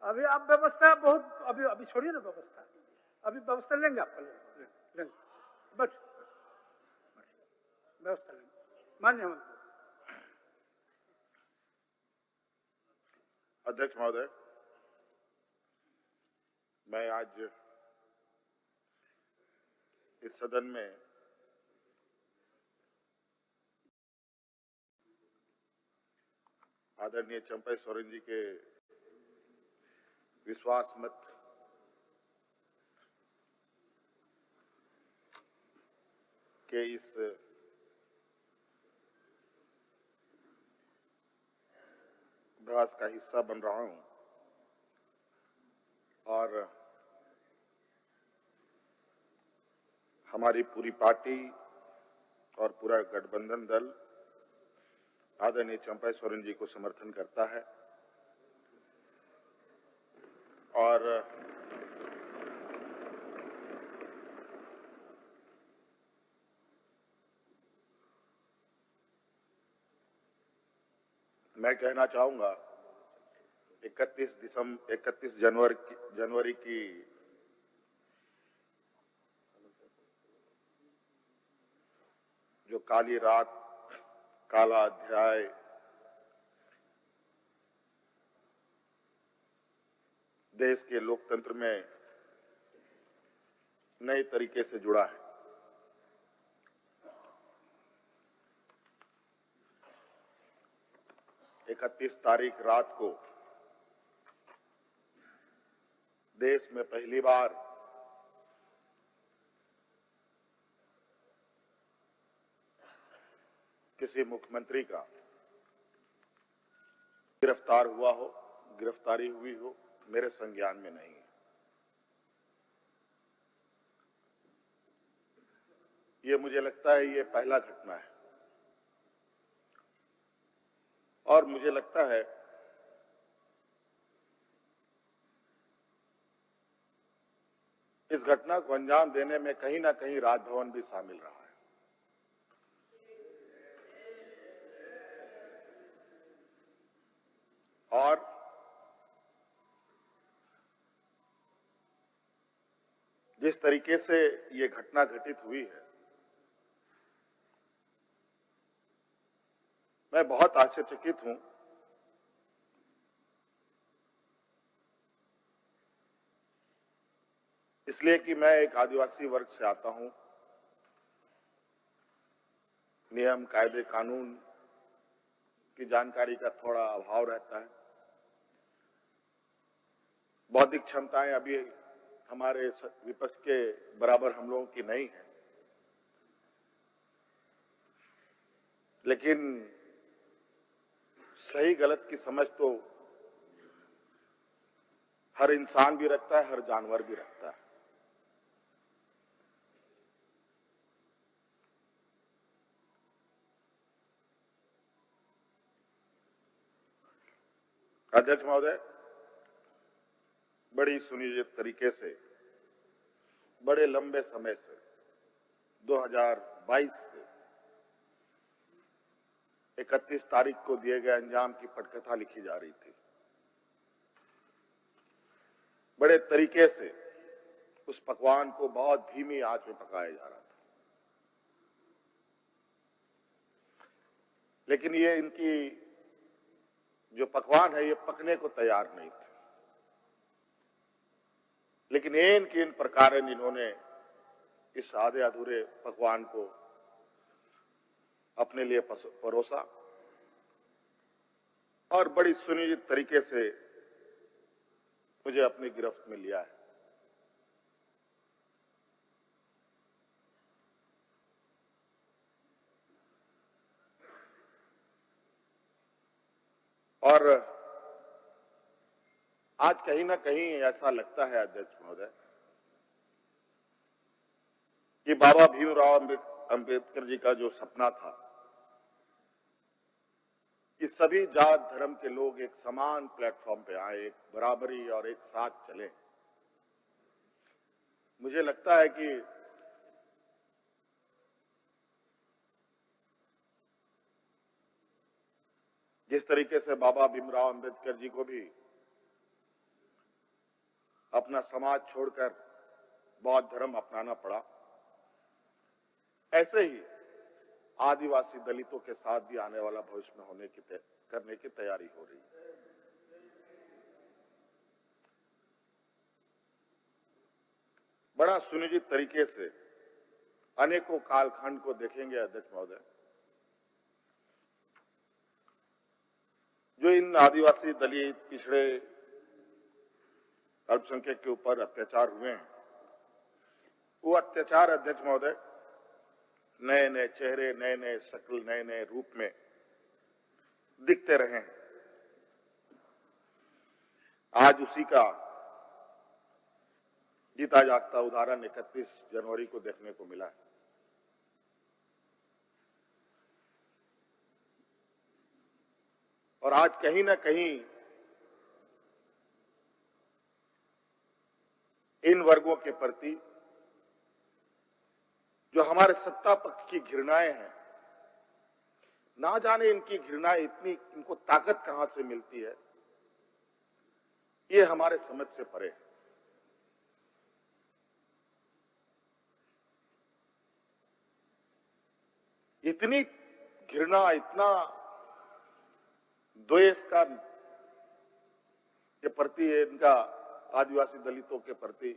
अभी आप व्यवस्था बहुत अभी अभी छोड़िए ना व्यवस्था, अभी व्यवस्था लेंगे आपका लेंगे बस व्यवस्था लेंगे मान्य मंत्री। अध्यक्ष महोदय, मैं आज इस सदन में आदरणीय चंपई सोरेन जी के विश्वास मत के इस अभ्यास का हिस्सा बन रहा हूं और हमारी पूरी पार्टी और पूरा गठबंधन दल आदरणीय चंपई सोरेन जी को समर्थन करता है और मैं कहना चाहूंगा 31 जनवरी की जो काली रात, काला अध्याय देश के लोकतंत्र में नए तरीके से जुड़ा है। 31 तारीख रात को देश में पहली बार किसी मुख्यमंत्री का गिरफ्तारी हुई हो, मेरे संज्ञान में नहीं है। ये मुझे लगता है ये पहला घटना है और मुझे लगता है इस घटना को अंजाम देने में कहीं ना कहीं राजभवन भी शामिल रहा है। और जिस तरीके से ये घटना घटित हुई है, मैं बहुत आश्चर्यचकित हूं। इसलिए कि मैं एक आदिवासी वर्ग से आता हूं। नियम, कायदे, कानून की जानकारी का थोड़ा अभाव रहता है। बौद्धिक क्षमताएं अभी हमारे विपक्ष के बराबर हम लोगों की नहीं है, लेकिन सही गलत की समझ तो हर इंसान भी रखता है, हर जानवर भी रखता है। अध्यक्ष महोदय, बड़ी सुनियोजित तरीके से, बड़े लंबे समय से 2022 से 31 तारीख को दिए गए अंजाम की पटकथा लिखी जा रही थी। बड़े तरीके से उस पकवान को बहुत धीमी आंच में पकाया जा रहा था, लेकिन ये इनकी जो पकवान है ये पकने को तैयार नहीं थे। लेकिन इन प्रकार इन्होंने इस आधे अधूरे पकवान को अपने लिए परोसा और बड़ी सुनियोजित तरीके से मुझे अपनी गिरफ्त में लिया है। और आज कहीं ना कहीं ऐसा लगता है अध्यक्ष महोदय कि बाबा भीमराव अंबेडकर जी का जो सपना था कि सभी जात धर्म के लोग एक समान प्लेटफॉर्म पे आए, एक बराबरी और एक साथ चले, मुझे लगता है कि जिस तरीके से बाबा भीमराव अंबेडकर जी को भी अपना समाज छोड़कर बौद्ध धर्म अपनाना पड़ा। ऐसे ही आदिवासी दलितों के साथ भी आने वाला भविष्य में करने की तैयारी हो रही है। बड़ा सुनियोजित तरीके से अनेकों कालखंड को देखेंगे अध्यक्ष महोदय, जो इन आदिवासी दलित पिछड़े अल्पसंख्यक के ऊपर अत्याचार हुए हैं, वो अत्याचार अध्यक्ष महोदय नए नए चेहरे, नए नए शक्ल, नए नए रूप में दिखते रहे हैं। आज उसी का जीता जागता उदाहरण 31 जनवरी को देखने को मिला है। और आज कहीं ना कहीं इन वर्गों के प्रति जो हमारे सत्ता पक्ष की घृणाएं हैं, ना जाने इनकी घृणाएं इनको ताकत कहां से मिलती है, ये हमारे समझ से परे है। इतनी घृणा, इतना द्वेष का के प्रति इनका आदिवासी दलितों के प्रति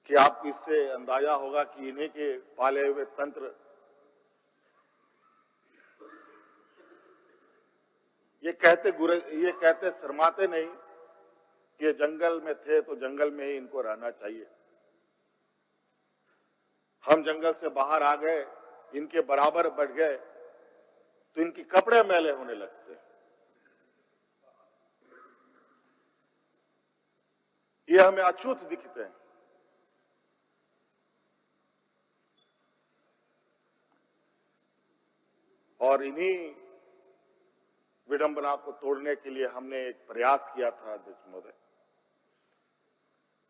कि आपको इससे अंदाजा होगा कि इन्हीं के पाले हुए तंत्र ये कहते शर्माते नहीं कि ये जंगल में थे तो जंगल में ही इनको रहना चाहिए। हम जंगल से बाहर आ गए, इनके बराबर बढ़ गए तो इनके कपड़े मैले होने लगते। ये हमें अछूत दिखते हैं। और इन्हीं विडंबना को तोड़ने के लिए हमने एक प्रयास किया था अध्यक्ष महोदय,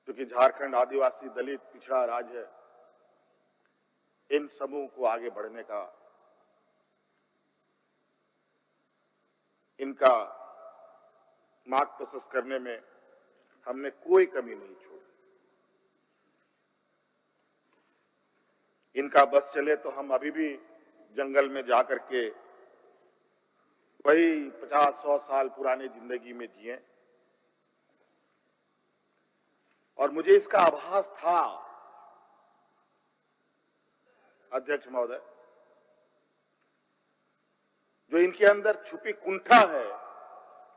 क्योंकि झारखंड आदिवासी दलित पिछड़ा राज्य है, इन समूह को आगे बढ़ने का, इनका मार्ग प्रशस्त करने में हमने कोई कमी नहीं छोड़ी। इनका बस चले तो हम अभी भी जंगल में जाकर के वही 50-100 साल पुरानी जिंदगी में जिए। और मुझे इसका आभास था अध्यक्ष महोदय, जो इनके अंदर छुपी कुंठा है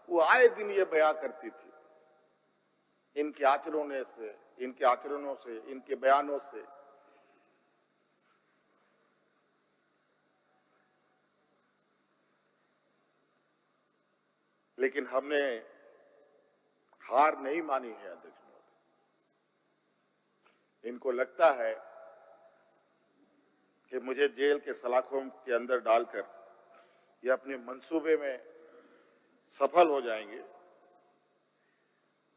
वो आए दिन ये बयां करती थी, इनके आचरणों से, इनके बयानों से। लेकिन हमने हार नहीं मानी है अध्यक्ष महोदय। इनको लगता है कि मुझे जेल के सलाखों के अंदर डालकर ये अपने मंसूबे में सफल हो जाएंगे।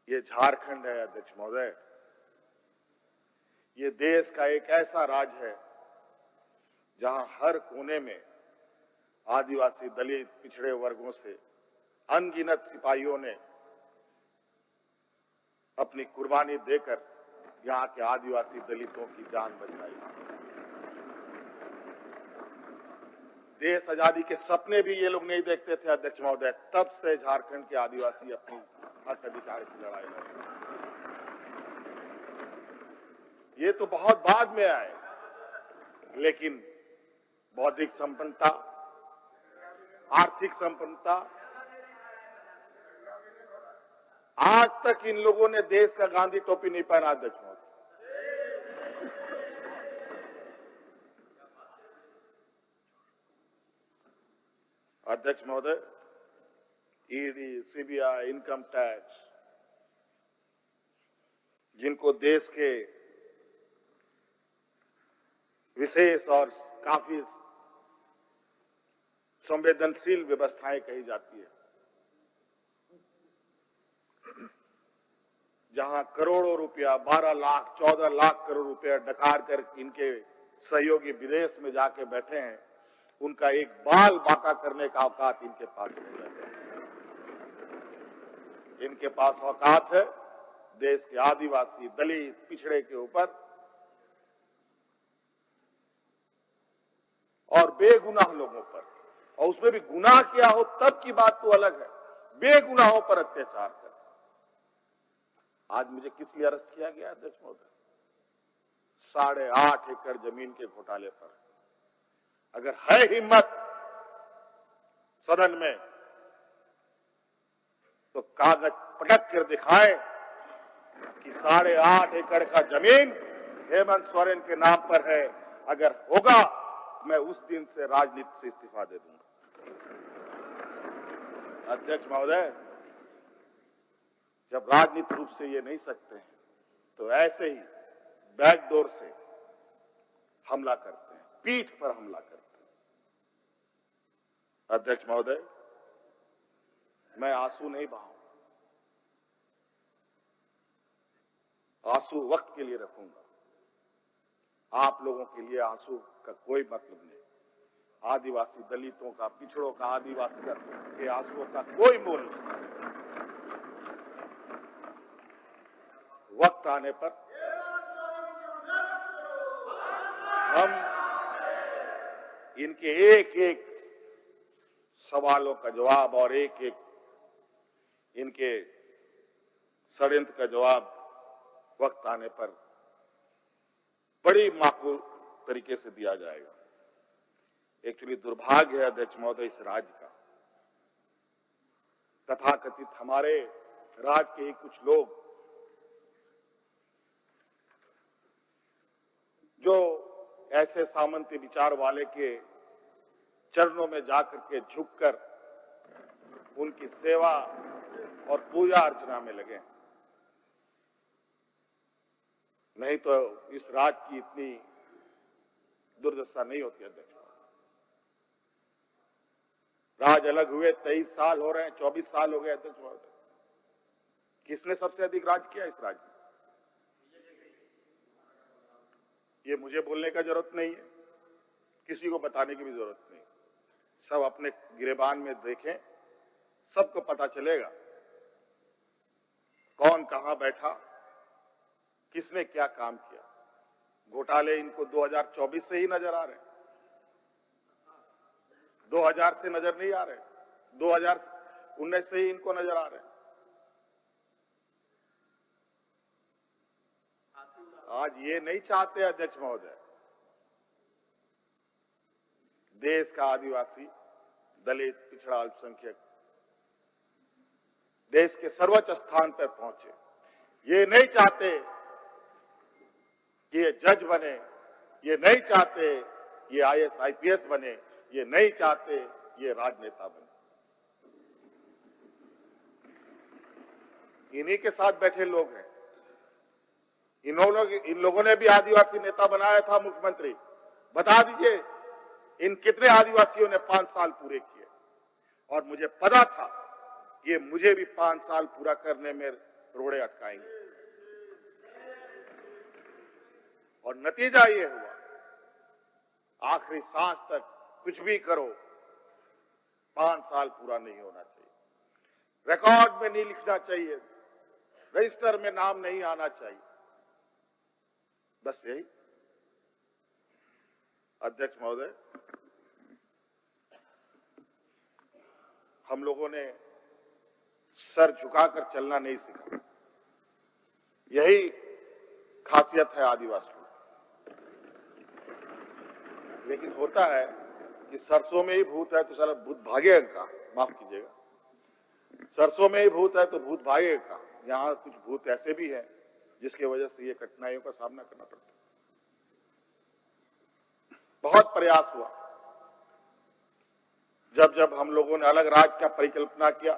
ये झारखंड है अध्यक्ष महोदय, ये देश का एक ऐसा राज्य है जहां हर कोने में आदिवासी दलित पिछड़े वर्गों से अनगिनत सिपाहियों ने अपनी कुर्बानी देकर यहां के आदिवासी दलितों की जान बचाई। देश आजादी के सपने भी ये लोग नहीं देखते थे अध्यक्ष महोदय, तब से झारखंड के आदिवासी अपनी हक अधिकार की लड़ाई लड़ रहे। ये तो बहुत बाद में आए, लेकिन बौद्धिक संपन्नता, आर्थिक संपन्नता, आज तक इन लोगों ने देश का गांधी टोपी नहीं पहना अध्यक्ष महोदय। अध्यक्ष महोदय, ईडी, सीबीआई, इनकम टैक्स, जिनको देश के विशेष और काफी संवेदनशील व्यवस्थाएं कही जाती है, जहां करोड़ों रुपया, 12 लाख, 14 लाख करोड़ रुपया डकार कर इनके सहयोगी विदेश में जाके बैठे हैं, उनका एक बाल बाका करने का औकात इनके पास नहीं है। इनके पास औकात है देश के आदिवासी, दलित, पिछड़े के ऊपर और बेगुनाह लोगों पर, और उसमें भी गुनाह किया हो तब की बात तो अलग है, बेगुनाहों पर अत्याचार कर। आज मुझे किस लिए अरेस्ट किया गया अध्यक्ष महोदय? 8.5 एकड़ जमीन के घोटाले पर। अगर है हिम्मत सदन में तो कागज पटक कर दिखाए कि 8.5 एकड़ का जमीन हेमंत सोरेन के नाम पर है। अगर होगा मैं उस दिन से राजनीति से इस्तीफा दे दूंगा। अध्यक्ष महोदय, जब राजनीतिक रूप से ये नहीं सकते हैं तो ऐसे ही बैकडोर से हमला करते हैं, पीठ पर हमला करते हैं। अध्यक्ष महोदय, मैं आंसू नहीं बहाऊं, आंसू वक्त के लिए रखूंगा। आप लोगों के लिए आंसू का कोई मतलब नहीं। आदिवासी दलितों का, पिछड़ों का, आदिवासी के आंसुओं का कोई मोल नहीं। वक्त आने पर हम इनके एक एक सवालों का जवाब और एक एक इनके षड्यंत्र का जवाब वक्त आने पर बड़ी माकूल तरीके से दिया जाएगा। एक्चुअली दुर्भाग्य है अध्यक्ष महोदय इस राज्य का, तथाकथित हमारे राज्य के ही कुछ लोग जो ऐसे सामंती विचार वाले के चरणों में जाकर के झुककर उनकी सेवा और पूजा अर्चना में लगे। नहीं तो इस राज्य की इतनी दुर्दशा नहीं होती अध्यक्ष। राज अलग हुए 23 साल हो रहे हैं, 24 साल हो गए अध्यक्ष महोदय। किसने सबसे अधिक राज किया इस राज्य में? ये मुझे बोलने का जरूरत नहीं है, किसी को बताने की भी जरूरत नहीं। सब अपने गिरेबान में देखें, सबको पता चलेगा कौन कहां बैठा, किसने क्या काम किया। घोटाले इनको 2024 से ही नजर आ रहे हैं, 2000 से नजर नहीं आ रहे, 2019 से ही इनको नजर आ रहे हैं। आज ये नहीं चाहते अध्यक्ष महोदय देश का आदिवासी, दलित, पिछड़ा, अल्पसंख्यक देश के सर्वोच्च स्थान पर पहुंचे। ये नहीं चाहते कि ये जज बने, ये नहीं चाहते ये IAS IPS बने, ये नहीं चाहते ये राजनेता बने। इन्हीं के साथ बैठे लोग हैं। इन लोगों ने भी आदिवासी नेता बनाया था मुख्यमंत्री। बता दीजिए इन कितने आदिवासियों ने 5 साल पूरे किए। और मुझे पता था ये मुझे भी 5 साल पूरा करने में रोड़े अटकाएंगे। और नतीजा ये हुआ, आखिरी सांस तक कुछ भी करो 5 साल पूरा नहीं होना चाहिए, रिकॉर्ड में नहीं लिखना चाहिए, रजिस्टर में नाम नहीं आना चाहिए। बस यही। अध्यक्ष महोदय, हम लोगों ने सर झुकाकर चलना नहीं सीखा। यही खासियत है आदिवासियों। लेकिन होता है कि सरसों में ही भूत है तो सारा भूत भागेगा का, माफ कीजिएगा, सरसों में ही भूत है तो भूत भागेगा का। यहाँ कुछ भूत ऐसे भी हैं जिसकी वजह से ये कठिनाइयों का सामना करना पड़ता है। बहुत प्रयास हुआ, जब जब हम लोगों ने अलग राज्य का परिकल्पना किया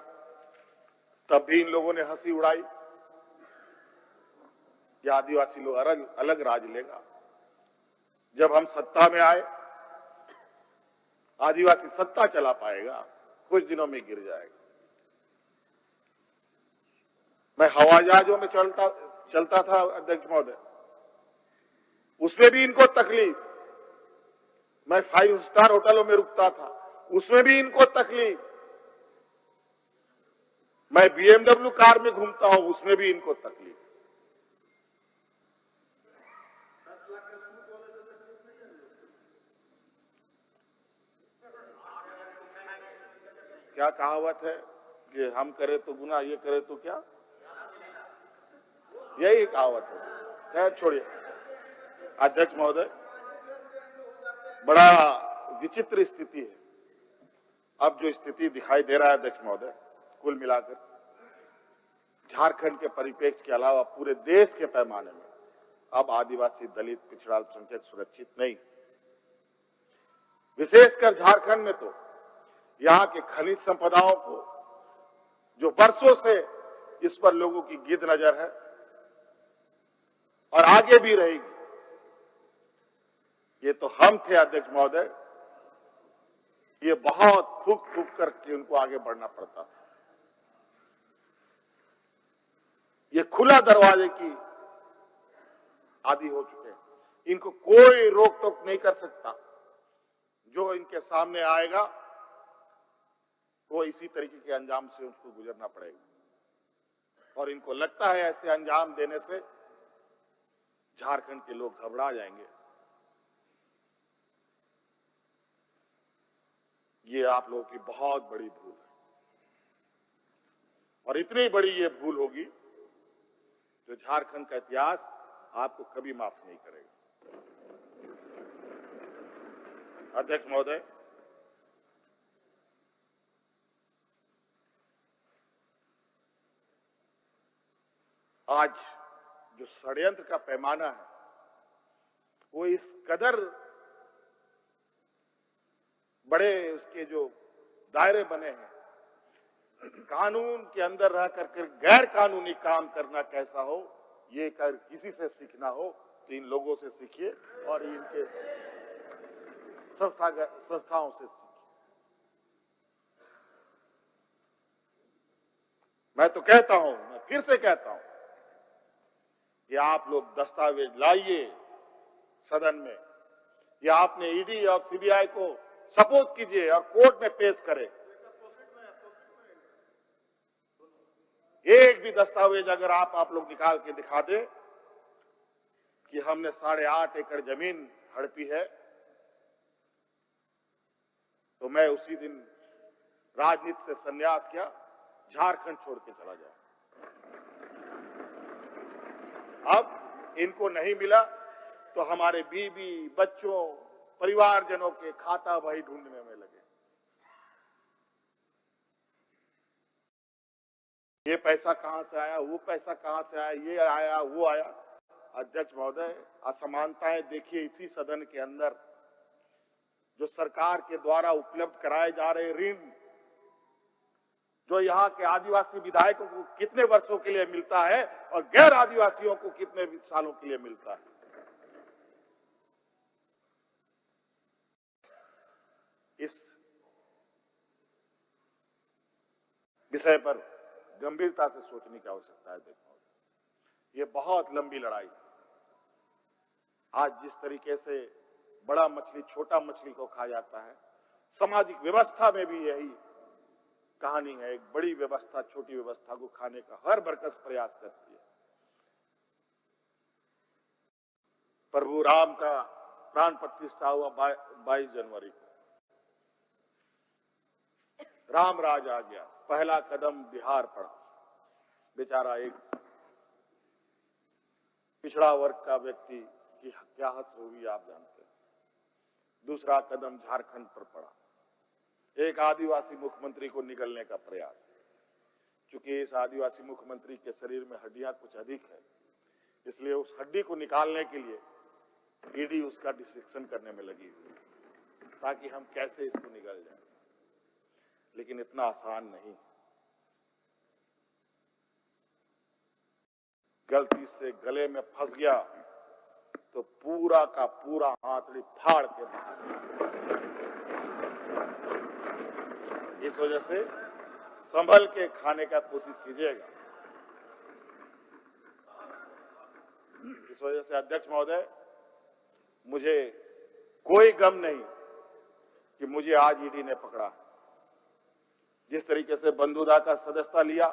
तब भी इन लोगों ने हंसी उड़ाई कि आदिवासी लोग अलग राज लेगा। जब हम सत्ता में आए, आदिवासी सत्ता चला पाएगा, कुछ दिनों में गिर जाएगा। मैं हवाई जहाजों में चलता था अध्यक्ष महोदय, उसमें भी इनको तकलीफ। मैं 5 स्टार होटलों में रुकता था, उसमें भी इनको तकलीफ। मैं BMW कार में घूमता हूं, उसमें भी इनको तकलीफ। क्या कहावत है कि हम करे तो गुनाह, ये करे तो क्या, यही कहावत है। खैर छोड़िए। अध्यक्ष महोदय, बड़ा विचित्र स्थिति है। अब जो स्थिति दिखाई दे रहा है अध्यक्ष महोदय, कुल मिलाकर झारखंड के परिप्रेक्ष्य के अलावा पूरे देश के पैमाने में अब आदिवासी, दलित, पिछड़ा, अल्पसंख्यक सुरक्षित नहीं। विशेषकर झारखंड में तो यहाँ के खनिज संपदाओं को, जो वर्षों से इस पर लोगों की गिद्ध नजर है और आगे भी रहेगी। ये तो हम थे अध्यक्ष महोदय, ये बहुत फूक फूक करके उनको आगे बढ़ना पड़ता था। ये खुला दरवाजे की आदि हो चुके हैं। इनको कोई रोक टोक नहीं कर सकता। जो इनके सामने आएगा वो इसी तरीके के अंजाम से उसको गुजरना पड़ेगा। और इनको लगता है ऐसे अंजाम देने से झारखंड के लोग घबरा जाएंगे। ये आप लोगों की बहुत बड़ी भूल है, और इतनी बड़ी ये भूल होगी जो झारखंड का इतिहास आपको कभी माफ नहीं करेगा। अध्यक्ष महोदय, आज जो षड्यंत्र का पैमाना है वो इस कदर बड़े उसके जो दायरे बने हैं, कानून के अंदर रह करके गैर कानूनी काम करना कैसा हो, ये कर किसी से सीखना हो तो इन लोगों से सीखिए और इनके संस्थाओं से सीखिए। मैं तो कहता हूं, मैं फिर से कहता हूं कि आप लोग दस्तावेज लाइए सदन में, या आपने ईडी और सीबीआई को सपोर्ट कीजिए और कोर्ट में पेश करें। एक भी दस्तावेज अगर आप लोग निकाल के दिखा दे कि हमने 8.5 एकड़ जमीन हड़पी है, तो मैं उसी दिन राजनीति से संन्यास किया, झारखंड छोड़ के चला जाऊं। अब इनको नहीं मिला तो हमारे बीवी, बच्चों, परिवारजनों के खाता भाई ढूंढने में लगे। ये पैसा कहां से आया, वो पैसा कहां से आया, ये आया, वो आया। अध्यक्ष महोदय, असमानताएं देखिए इसी सदन के अंदर। जो सरकार के द्वारा उपलब्ध कराए जा रहे ऋण, जो यहाँ के आदिवासी विधायकों को कितने वर्षों के लिए मिलता है और गैर आदिवासियों को कितने सालों के लिए मिलता है। इस विषय पर गंभीरता से सोचने की आवश्यकता है। देखो, ये बहुत लंबी लड़ाई। आज जिस तरीके से बड़ा मछली छोटा मछली को खा जाता है, सामाजिक व्यवस्था में भी यही कहानी है। एक बड़ी व्यवस्था छोटी व्यवस्था को खाने का हर बरकस प्रयास करती है। प्रभु राम का प्राण प्रतिष्ठा हुआ 22 जनवरी को। राम राज आ गया, पहला कदम बिहार पड़ा। बेचारा एक पिछड़ा वर्ग का व्यक्ति की क्या हद होगी आप जानते हैं। दूसरा कदम झारखंड पर पड़ा, एक आदिवासी मुख्यमंत्री को निगलने का प्रयास। क्योंकि इस आदिवासी मुख्यमंत्री के शरीर में हड्डियां कुछ अधिक है, इसलिए उस हड्डी को निकालने के लिए ईडी उसका डिसेक्शन करने में लगी हुई, ताकि हम कैसे इसको निगल जाए। लेकिन इतना आसान नहीं। गलती से गले में फंस गया तो पूरा का पूरा हाथड़ी फाड़ के बाहर। इस वजह से संभल के खाने का कोशिश कीजिएगा। इस वजह से अध्यक्ष महोदय, मुझे कोई गम नहीं कि मुझे आज ईडी ने पकड़ा। जिस तरीके से बंधुदा का सदस्यता लिया,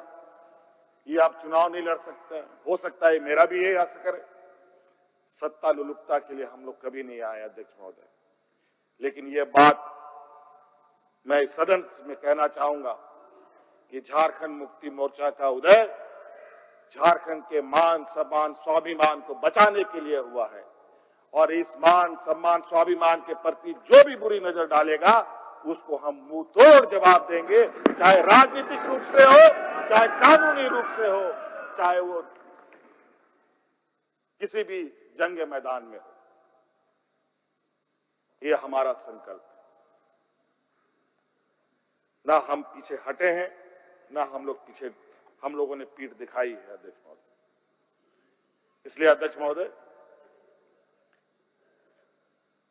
ये आप चुनाव नहीं लड़ सकते। हो सकता है मेरा भी यही आशा करे। सत्ता लुलुपता के लिए हम लोग कभी नहीं आए अध्यक्ष महोदय, लेकिन ये बात मैं इस सदन में कहना चाहूंगा कि झारखंड मुक्ति मोर्चा का उदय झारखंड के मान सम्मान स्वाभिमान को बचाने के लिए हुआ है, और इस मान सम्मान स्वाभिमान के प्रति जो भी बुरी नजर डालेगा उसको हम मुंह तोड़ जवाब देंगे, चाहे राजनीतिक रूप से हो, चाहे कानूनी रूप से हो, चाहे वो किसी भी जंग मैदान में हो। ये हमारा संकल्प है। ना हम पीछे हटे हैं, ना हम लोगों ने पीठ दिखाई है अध्यक्ष महोदय। इसलिए अध्यक्ष महोदय,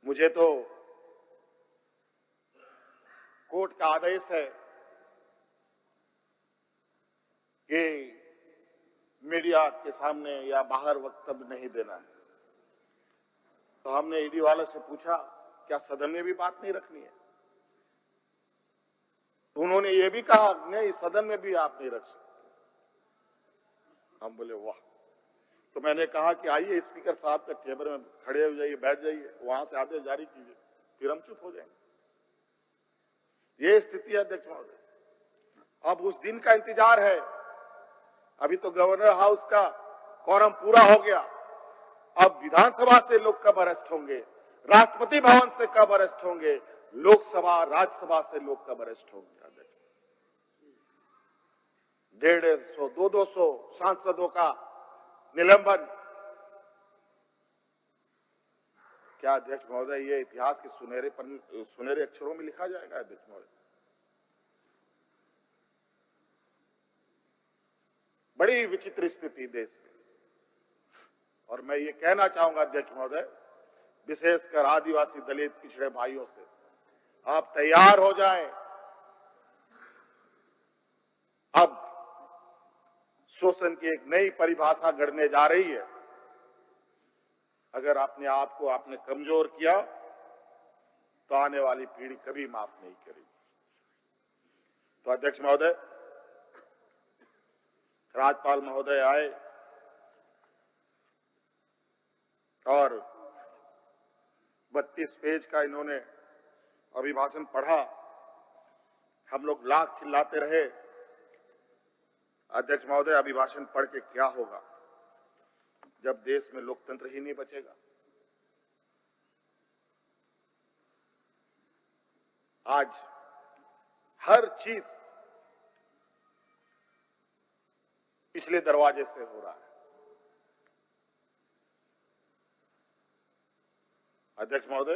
मुझे तो कोर्ट का आदेश है कि मीडिया के सामने या बाहर वक्तव्य नहीं देना है। तो हमने ईडी वाले से पूछा क्या सदन में भी बात नहीं रखनी है? तो उन्होंने ये भी कहा नहीं, सदन में भी आप नहीं रख सकते। हम बोले वाह। तो मैंने कहा कि आइए स्पीकर साहब के टेबल में खड़े हो जाइए, बैठ जाइए, वहां से आदेश जारी कीजिए, फिर हम चुप हो जाएंगे। ये स्थिति है अध्यक्ष महोदय। अब उस दिन का इंतजार है। अभी तो गवर्नर हाउस का quorum पूरा हो गया। अब विधानसभा से लोग कब अरेस्ट होंगे, राष्ट्रपति भवन से कब अरेस्ट होंगे, लोकसभा राज्यसभा से लोग कब अरेस्ट होंगे? 150, 200 सांसदों का निलंबन। क्या अध्यक्ष महोदय ये इतिहास के सुनहरे अक्षरों में लिखा जाएगा अध्यक्ष महोदय? बड़ी विचित्र स्थिति देश में। और मैं ये कहना चाहूंगा अध्यक्ष महोदय, विशेषकर आदिवासी दलित पिछड़े भाइयों से, आप तैयार हो जाएं। अब शोषण की एक नई परिभाषा गढ़ने जा रही है। अगर अपने आप को आपने कमजोर किया तो आने वाली पीढ़ी कभी माफ नहीं करेगी। तो अध्यक्ष महोदय, राज्यपाल महोदय आए और 32 पेज का इन्होंने अभिभाषण पढ़ा। हम लोग लाख चिल्लाते रहे। अध्यक्ष महोदय, अभिभाषण पढ़ के क्या होगा जब देश में लोकतंत्र ही नहीं बचेगा? आज हर चीज पिछले दरवाजे से हो रहा है। अध्यक्ष महोदय,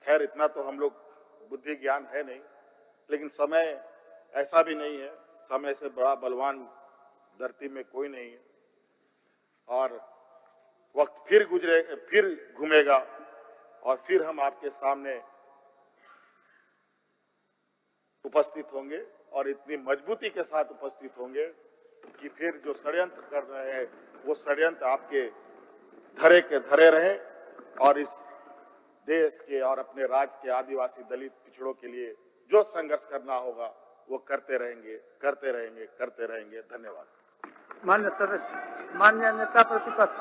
खैर इतना तो हम लोग बुद्धि ज्ञान है नहीं, लेकिन समय ऐसा भी नहीं है, समय से बड़ा बलवान धरती में कोई नहीं है। और वक्त फिर घूमेगा और फिर हम आपके सामने उपस्थित होंगे और इतनी मजबूती के साथ उपस्थित होंगे कि फिर जो षड्यंत्र कर रहे हैं वो षड्यंत्र आपके धरे के धरे रहे और इस देश के और अपने राज्य के आदिवासी दलित पिछड़ों के लिए जो संघर्ष करना होगा वो करते रहेंगे। धन्यवाद। मान्य सदस्य, मान्य नेता प्रतिपक्ष।